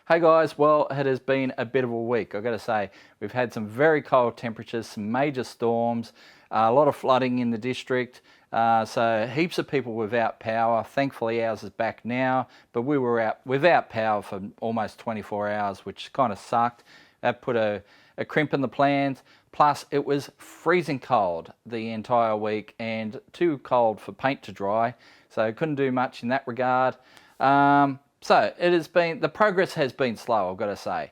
Hey guys, well it has been a bit of a week, I've got to say. We've had some very cold temperatures, some major storms, a lot of flooding in the district, so heaps of people without power. Thankfully ours is back now, but we were out without power for almost 24 hours, which kind of sucked. That put a crimp in the plans, plus it was freezing cold the entire week and too cold for paint to dry, so couldn't do much in that regard. So it has been, the progress has been slow, I've got to say.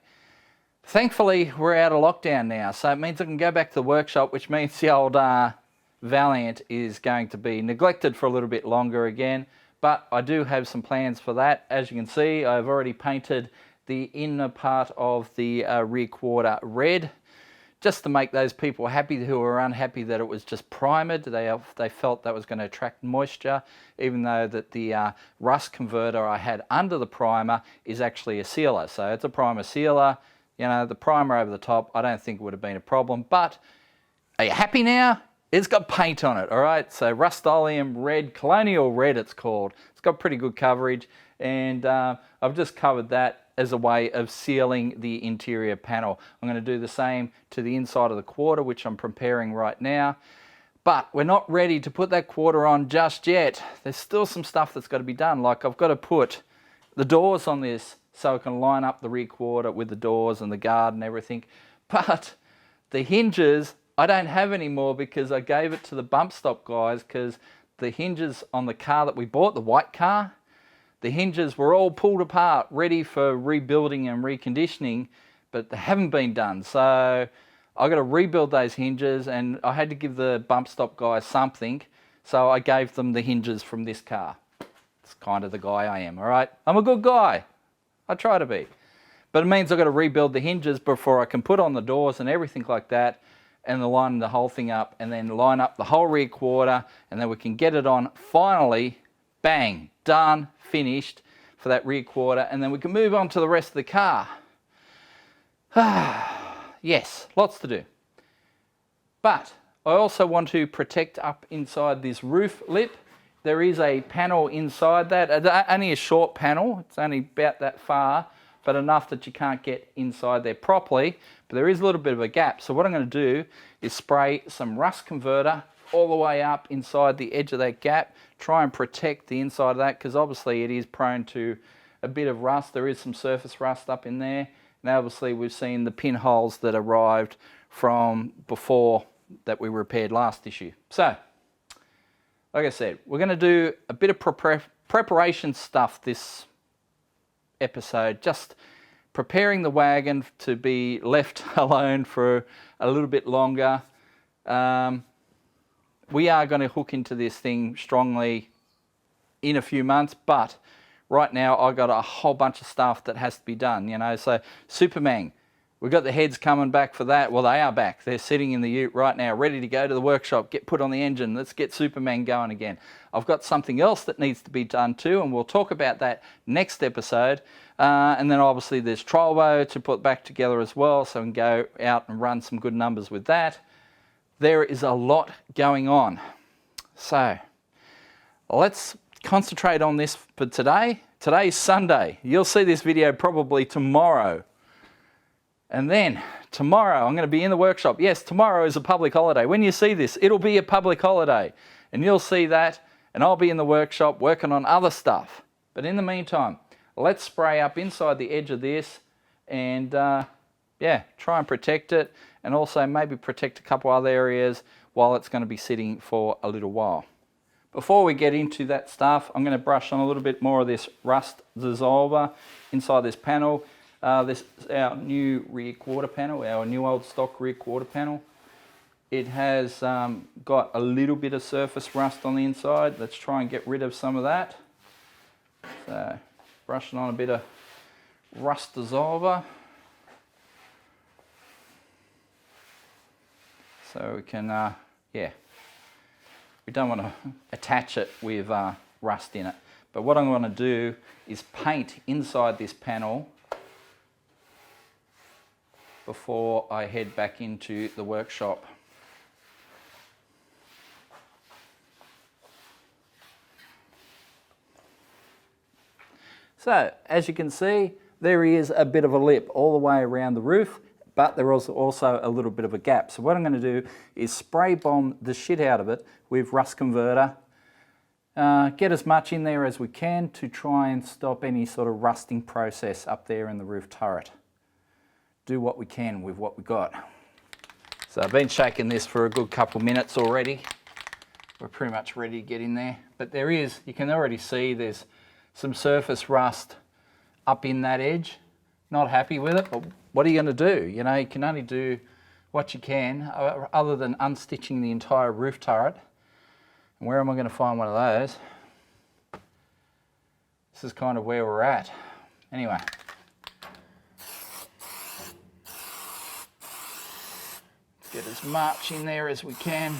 Thankfully, we're out of lockdown now, so it means I can go back to the workshop, which means the old Valiant is going to be neglected for a little bit longer again. But I do have some plans for that. As you can see, I've already painted the inner part of the rear quarter red, just to make those people happy who were unhappy that it was just primered. They felt that was going to attract moisture, even though that the rust converter I had under the primer is actually a sealer. So it's a primer sealer. You know, the primer over the top, I don't think it would have been a problem. But are you happy now? It's got paint on it, all right? So Rust-Oleum Red, Colonial Red it's called. It's got pretty good coverage, and I've just covered that as a way of sealing the interior panel. I'm going to do the same to the inside of the quarter, which I'm preparing right now. But we're not ready to put that quarter on just yet. There's still some stuff that's got to be done. Like I've got to put the doors on this so I can line up the rear quarter with the doors and the guard and everything. But the hinges, I don't have anymore because I gave it to the bump stop guys, because the hinges on the car that we bought, the white car, the hinges were all pulled apart, ready for rebuilding and reconditioning, but they haven't been done. So I've got to rebuild those hinges, and I had to give the bump stop guys something, so I gave them the hinges from this car. It's kind of the guy I am, all right? I'm a good guy. I try to be. But it means I've got to rebuild the hinges before I can put on the doors and everything like that, and then line the whole thing up, and then line up the whole rear quarter, and then we can get it on finally. Bang, done, finished for that rear quarter, and then we can move on to the rest of the car. Yes, lots to do. But I also want to protect up inside this roof lip. There is a panel inside that, only a short panel, it's only about that far, but enough that you can't get inside there properly, but there is a little bit of a gap. So what I'm going to do is spray some rust converter all the way up inside the edge of that gap, try and protect the inside of that, because obviously it is prone to a bit of rust. There is some surface rust up in there. Now obviously we've seen the pinholes that arrived from before that we repaired last issue. So, like I said, we're going to do a bit of preparation stuff this episode, just preparing the wagon to be left alone for a little bit longer. We are going to hook into this thing strongly in a few months, but right now I've got a whole bunch of stuff that has to be done, you know. So Superman, we've got the heads coming back for that. Well, they are back. They're sitting in the ute right now, ready to go to the workshop, get put on the engine. Let's get Superman going again. I've got something else that needs to be done too, and we'll talk about that next episode. And then obviously there's Trolvo to put back together as well, so we can go out and run some good numbers with that. There is a lot going on. So let's concentrate on this for today. Today's Sunday. You'll see this video probably tomorrow. And then tomorrow I'm going to be in the workshop. Yes, tomorrow is a public holiday. When you see this, it'll be a public holiday. And you'll see that, and I'll be in the workshop working on other stuff. But in the meantime, let's spray up inside the edge of this and yeah, try and protect it, and also maybe protect a couple other areas while it's going to be sitting for a little while. Before we get into that stuff, I'm going to brush on a little bit more of this rust dissolver inside this panel. This is our new rear quarter panel, our new old stock rear quarter panel. It has got a little bit of surface rust on the inside. Let's try and get rid of some of that. So, brushing on a bit of rust dissolver. So we can, yeah, we don't want to attach it with rust in it. But what I'm going to do is paint inside this panel before I head back into the workshop. So, as you can see, there is a bit of a lip all the way around the roof, but there is also a little bit of a gap. So what I'm going to do is spray bomb the shit out of it with rust converter. Get as much in there as we can to try and stop any sort of rusting process up there in the roof turret. Do what we can with what we got. So I've been shaking this for a good couple minutes already. We're pretty much ready to get in there. But there is, you can already see there's some surface rust up in that edge. Not happy with it, but what are you going to do? You know, you can only do what you can other than unstitching the entire roof turret. And where am I going to find one of those? This is kind of where we're at. Anyway. Get as much in there as we can.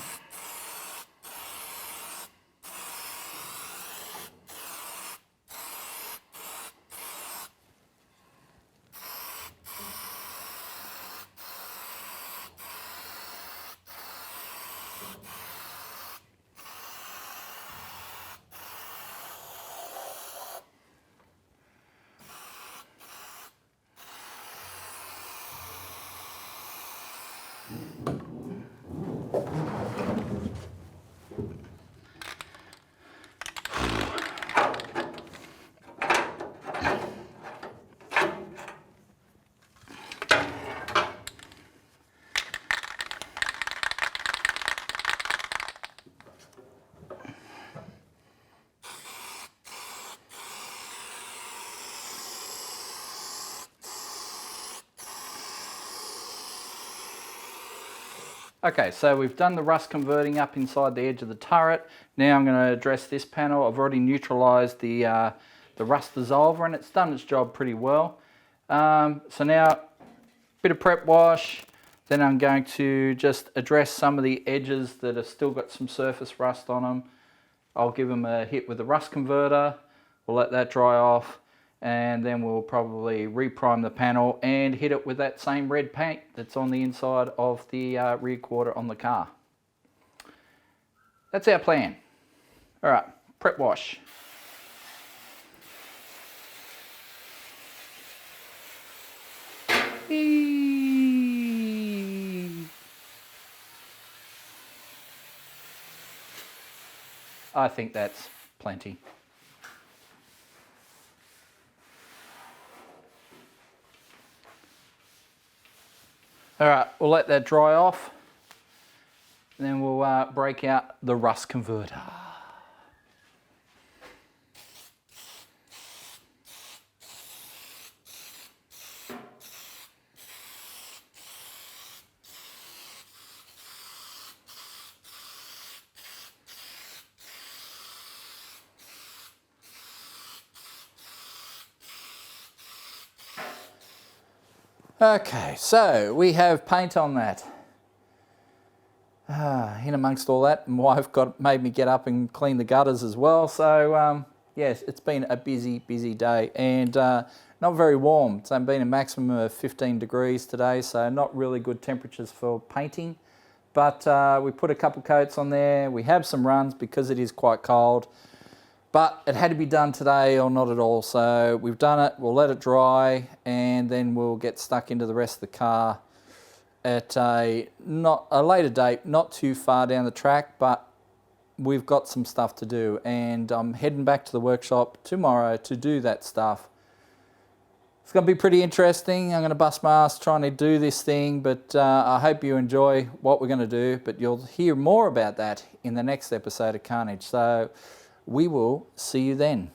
Okay, so we've done the rust converting up inside the edge of the turret. Now I'm going to address this panel. I've already neutralised the rust dissolver and it's done its job pretty well. So now, bit of prep wash, then I'm going to just address some of the edges that have still got some surface rust on them. I'll give them a hit with the rust converter, we'll let that dry off, and then we'll probably reprime the panel and hit it with that same red paint that's on the inside of the rear quarter on the car. That's our plan. All right, prep wash. I think that's plenty. All right, we'll let that dry off, and then we'll break out the rust converter. Okay, so we have paint on that. In amongst all that, my wife made me get up and clean the gutters as well. So yes, it's been a busy day and not very warm. It's been a maximum of 15 degrees today, so not really good temperatures for painting. But we put a couple coats on there. We have some runs because it is quite cold. But it had to be done today or not at all. So we've done it, we'll let it dry, and then we'll get stuck into the rest of the car at a later date, not too far down the track, but we've got some stuff to do. And I'm heading back to the workshop tomorrow to do that stuff. It's going to be pretty interesting. I'm going to bust my ass trying to do this thing, but I hope you enjoy what we're going to do. But you'll hear more about that in the next episode of Carnage. So we will see you then.